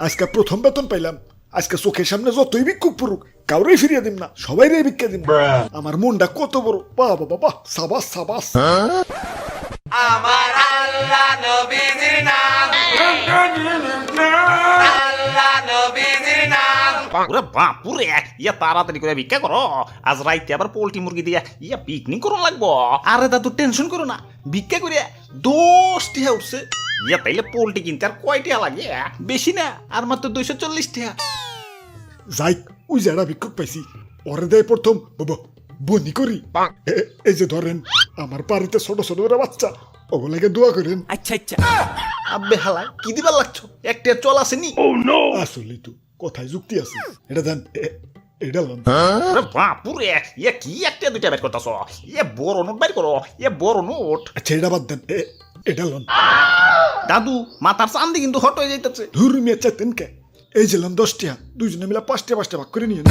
আজকে প্রথম বেতন পাইলাম। আজকে চোখের সামনে যতই ভিক্ষুক পড়ুক কাউরেই ফিরিয়ে দিম না, সবাই রে ভিক্ষা দিম। আমার মনটা কত বড়, বাবা বাবা, সাবাস সাবাস। আমার আল্লাহ নবীজির নাম, আল্লাহ নবীজির নাম। ওরে বাপুরে, ইয়া তাড়াতাড়ি করে ভিক্ষা করো, আজ রাইতে আবার পোল্ট্রি মুরগি দিয়া ইয়া পিকনিক করুন লাগবো। আরে দাদু টেনশন করো না, ভিক্ষা করে 10 টিহা উঠছে। ইয়া তাইলে পোল্ট্রি কিনতে আর কয় টিহা লাগে? বেশি না, আর মাত্র 240 টিহা। যাই, ওই যারা ভিক্ষুক পাইছি ওরে দেয় প্রথম বাবা বনি করি। এই যে ধরেন আমার বাড়িতে ছোট ছোট ওরা বাচ্চা, ওগুলাকে দোয়া করেন। আচ্ছা আচ্ছা, আব্বে হালায় কি দিবার লাগছো? একটা চল আসেনি। আসলেই তো কথায় যুক্তি আছে। এটা দেন, এটা লন। ওরে বাপুরে, ইয়া কি একটা দুইটা বের করতেছ? ইয়া বড় নোট বের করো, ইয়া বড় নোট। আচ্ছা এটা বাদ দেন, এটা লন। দাদু মাথার চান্দি কিন্তু হট হয়ে যাইতেছে। ধুর মিয়া চাইতেন কে? এই যে লন 10 টাকা, দুইজনে মিলে 5 টাকা ভাগ করে নিয়ে